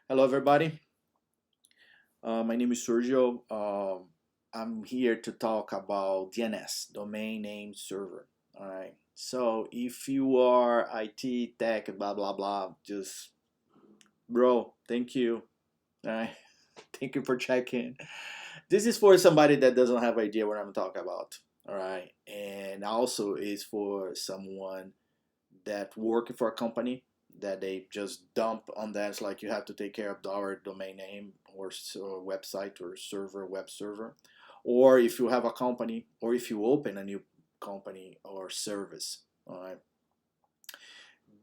Hello, everybody. My name is Sergio. I'm here to talk about DNS, domain name server. All right. So if you are IT tech, blah blah blah, just bro, thank you. All right. Thank you for checking. This is for somebody that doesn't have idea what I'm talking about. All right. And also is for someone that work for a company that they just dump on that. It's like you have to take care of our domain name or website or server, web server. Or if you have a company or if you open a new company or service. All right.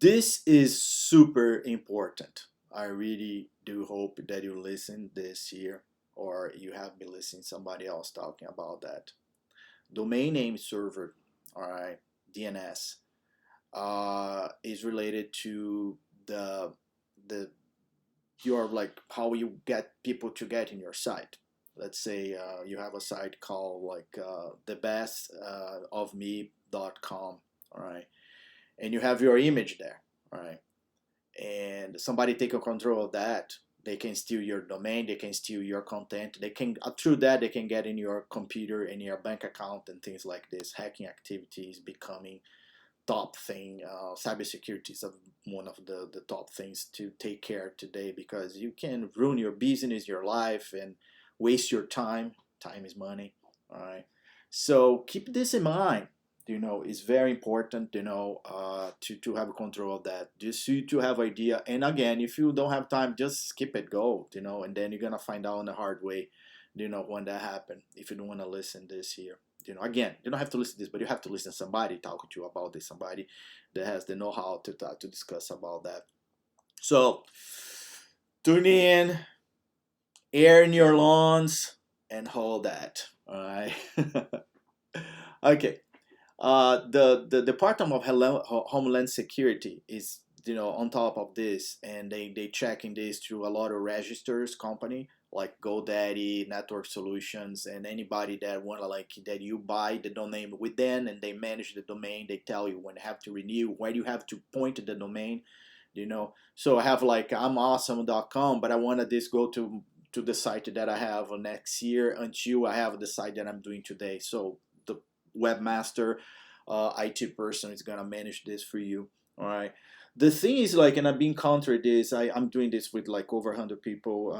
This is super important. I really do hope that you listen this year or you have been listening to somebody else talking about that. Domain name server, all right, DNS is related to the your like how you get people to get in your site. Let's say you have a site called like the best of me.com, all right, and you have your image there, all right, and somebody take a control of that. They can steal your domain, they can steal your content, they can through that they can get in your computer and your bank account and things like this. Hacking activities becoming top thing. Cybersecurity is one of the top things to take care of today because you can ruin your business, your life, and waste your time. Time is money. All right. So keep this in mind. It's very important. To have control of that. Just to have idea. And again, if you don't have time, just skip it. Go. And then you're gonna find out in the hard way. When that happened. If you don't want to listen this here. Again, you don't have to listen to this, but you have to listen to somebody talking to you about this, somebody that has the know-how to discuss about that. So tune in, air in your lawns, and hold that. All right. Okay. The Department of Homeland Security is on top of this, and they checking this through a lot of registers company like GoDaddy, Network Solutions, and anybody that wanna like that you buy the domain with them, and they manage the domain. They tell you when you have to renew, where you have to point to the domain. So I have like I'm awesome.com, but I wanna this go to the site that I have next year until I have the site that I'm doing today. So the webmaster, IT person is gonna manage this for you. All right. The thing is like, and I've been counter this. I'm doing this with like over 100 people.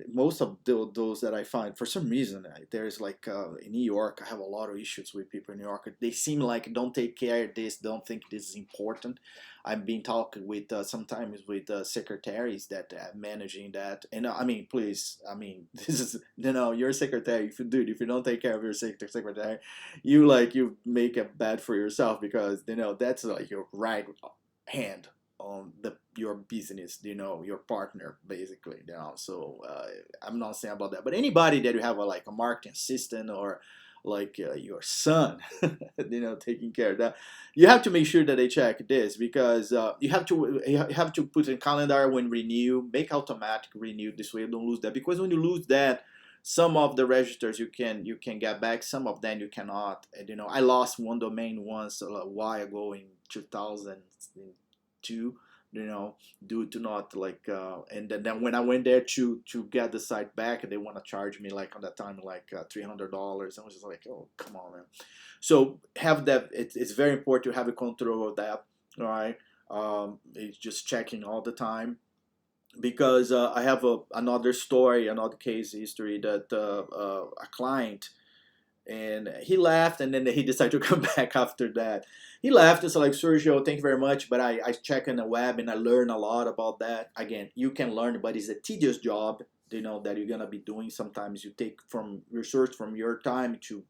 Most of those that I find, for some reason, there's like in New York, I have a lot of issues with people in New York. They seem like don't take care of this, don't think this is important. I've been talking with sometimes with secretaries that are managing that, and I mean, please, I mean, this is you're a secretary. If you don't take care of your secretary, you make it bad for yourself because that's like your right hand on your business, your partner basically. So I'm not saying about that, but anybody that you have like a marketing assistant or like your son, taking care of that, you have to make sure that they check this because you have to put in calendar when renew, make automatic renew. This way you don't lose that, because when you lose that, some of the registers you can get back, some of them you cannot. And I lost one domain once a while ago in 2002, due to not like and then when I went there to get the site back, they want to charge me like on that time like $300. I was just like, oh, come on, man. So have that. It's very important to have a control of that. All right. It's just checking all the time, because I have another story, another case history that a client, and he left, and then he decided to come back after that. He left. It's like, Sergio, thank you very much, but I check in the web and I learn a lot about that. Again, you can learn, but it's a tedious job, that you're gonna be doing. Sometimes you take from research from your time to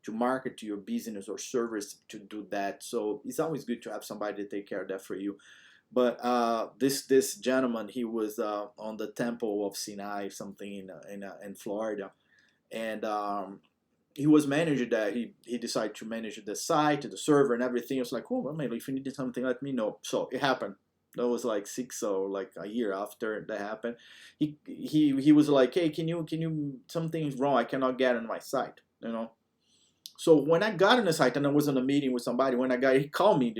market to your business or service to do that. So it's always good to have somebody to take care of that for you. But this gentleman, he was on the Temple of Sinai, something in Florida, and he was managing that. He decided to manage the site, the server, and everything. It was like, oh, well, maybe if you needed something, let me know. So it happened. That was like six or like a year after that happened. He was like, hey, can you something's wrong? I cannot get on my site. So when I got on the site and I was on a meeting with somebody, when I got, he called me,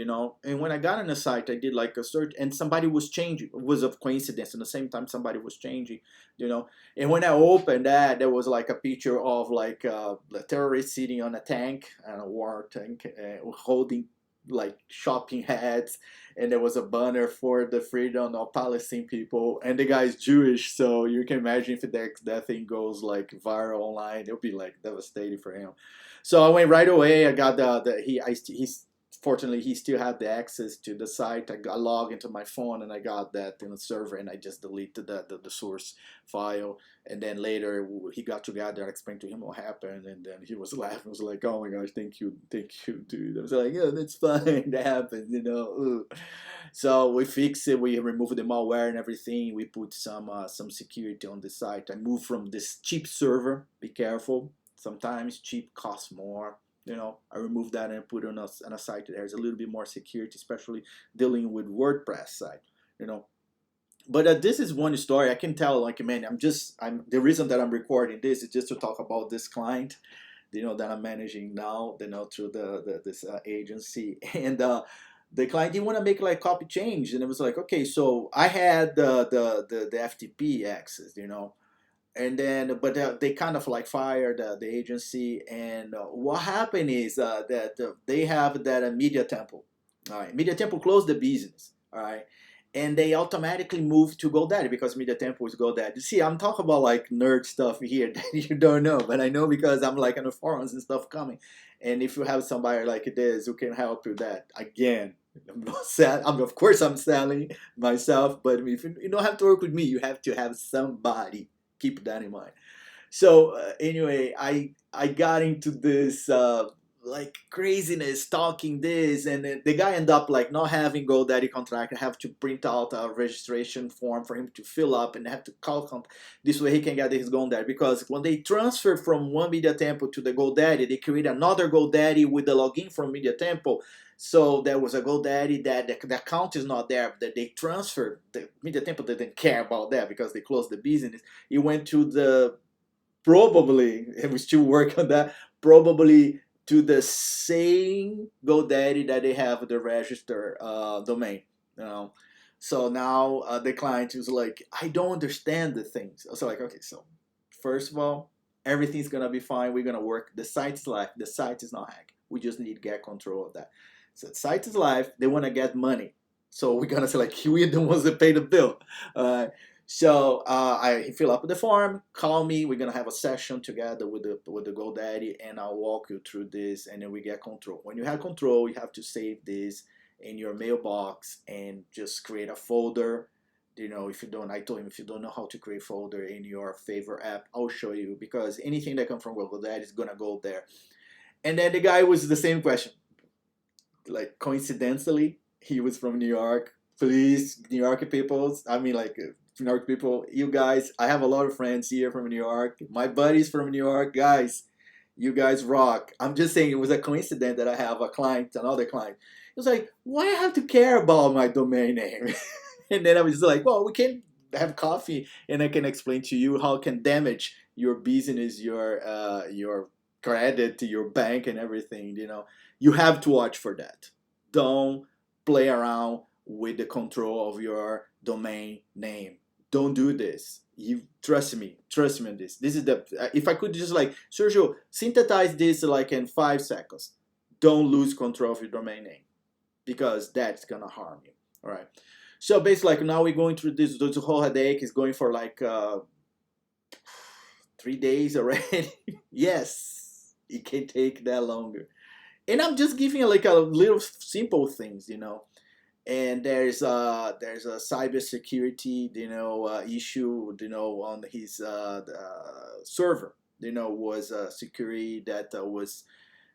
and when I got on the site, I did like a search, and somebody was changing. It was a coincidence. At the same time, somebody was changing, you know. And when I opened that, there was like a picture of like the terrorist sitting on a tank, and a war tank, holding like shopping hats, and there was a banner for the freedom of Palestinian people, and the guy's Jewish, so you can imagine if that thing goes like viral online, it'll be like devastating for him. So I went right away. I got he's fortunately he still had the access to the site. I logged into my phone and I got that in the server, and I just deleted the source file. And then later he got together and explained to him what happened, and then he was laughing. He was like, "Oh my gosh, thank you, dude." I was like, "Yeah, that's fine. That happens, you know." Ugh. So we fixed it. We removed the malware and everything. We put some security on the site. I moved from this cheap server. Be careful. Sometimes cheap costs more. I remove that and put it on a site that has a little bit more security, especially dealing with WordPress site. You know, but this is one story I can tell. Like, man, I'm the reason that I'm recording this is just to talk about this client, that I'm managing now, through this agency, and the client didn't want to make like copy change, and it was like, okay, so I had the FTP access, and then but they kind of like fired the agency, and what happened is that they have that media temple. All right, media temple closed the business. All right, and they automatically moved to GoDaddy because media temple is GoDaddy. See, I'm talking about like nerd stuff here that you don't know, but I know because I'm like on the forums and stuff coming. And if you have somebody like this who can help you, that again, I'm not selling. Of course I'm selling myself, but if you don't have to work with me, you have to have somebody. Keep that in mind. So anyway, I got into this like craziness talking this, and then the guy ended up like not having GoDaddy contract. I have to print out a registration form for him to fill up, and have to call this way he can get his GoDaddy, because when they transfer from one Media Temple to the GoDaddy, they create another GoDaddy with the login from Media Temple. So there was a GoDaddy that the account is not there, that they transferred. The Media Temple didn't care about that because they closed the business. It went to the probably, and we still work on that, probably to the same GoDaddy that they have the register domain. You know, so now the client is like, I don't understand the things. So like, okay, so first of all, everything's gonna be fine. We're gonna work. The site's live. The site is not hacked. We just need to get control of that. So the site is live. They want to get money. So we're gonna say like, we're the ones that pay the bill. So I fill up the form, call me. We're gonna have a session together with the GoDaddy, and I'll walk you through this, and then we get control. When you have control, you have to save this in your mailbox and just create a folder. If you don't, I told him, if you don't know how to create folder in your favorite app, I'll show you, because anything that comes from GoDaddy is gonna go there. And then the guy was the same question. Like coincidentally, he was from New York. Please, New York people. I mean, like New York people, you guys. I have a lot of friends here from New York. My buddies from New York, guys. You guys rock. I'm just saying, it was a coincidence that I have a client, another client. It was like, why I have to care about my domain name? And then I was like, well, we can have coffee, and I can explain to you how it can damage your business, your credit, your bank, and everything. You have to watch for that. Don't play around with the control of your domain name. Don't do this. You trust me on this. This is the, if I could just like, Sergio, synthesize this like in 5 seconds. Don't lose control of your domain name, because that's gonna harm you. All right. So basically, like, now we're going through this whole headache is going for like 3 days already. Yes, it can take that longer. And I'm just giving you like a little simple things. And there's a cybersecurity issue on his server. Was security that was,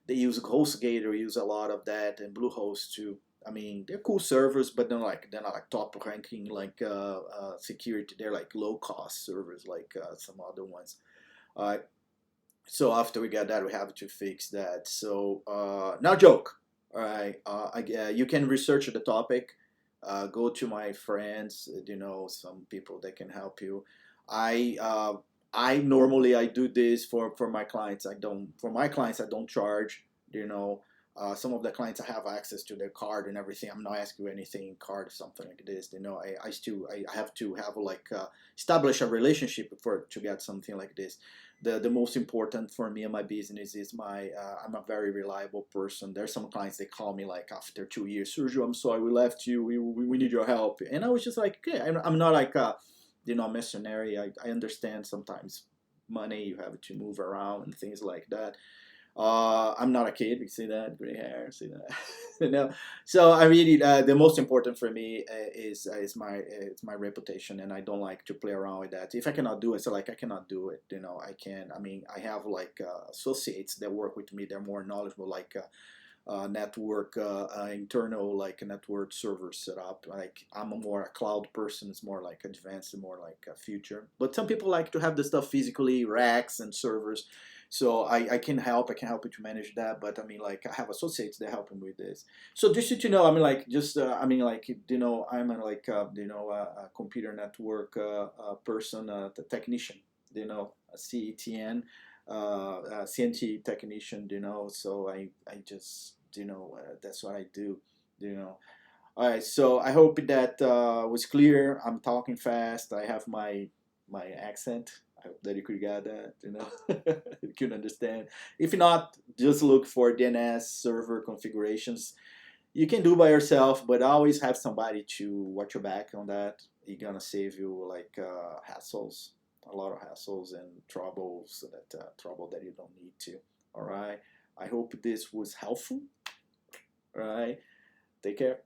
they use HostGator, use a lot of that, and Bluehost too. I mean, they're cool servers, but they're not like top ranking like security. They're like low cost servers like some other ones. So after we got that, we have to fix that. So now joke. All right, you can research the topic. Go to my friends. Some people that can help you. I I normally I do this for my clients. I don't for my clients I don't charge. You know, some of the clients I have access to their card and everything. I'm not asking you anything card or something like this. You know, I still I have to have like establish a relationship for to get something like this. The most important for me and my business is my I'm a very reliable person. There's some clients they call me like after 2 years, Sergio, I'm sorry we left you. We need your help, and I was just like, okay, I'm not like mercenary. I understand sometimes money you have to move around and things like that. I'm not a kid. You see that gray hair, see that, you know. So I really the most important for me is my it's my reputation, and I don't like to play around with that. If I cannot do it, so like I cannot do it. You know, I can. I mean, I have like associates that work with me. They're more knowledgeable, like network internal like network server setup. Like I'm a more a cloud person. It's more like advanced and more like a future. But some people like to have the stuff physically, racks and servers. So I can help. I can help you to manage that. But I mean, like I have associates that help me with this. So just to know, I mean, like just I mean, like I'm a, like a computer network person, the technician. A CETN CNT technician, so I just, that's what I do, you know. All right, so I hope that was clear. I'm talking fast. I have my accent. I hope that you could get that, you can understand. If not, just look for DNS server configurations. You can do by yourself, but always have somebody to watch your back on that. You're gonna save you like hassles, a lot of hassles and troubles trouble that you don't need to. All right. I hope this was helpful. All right. Take care.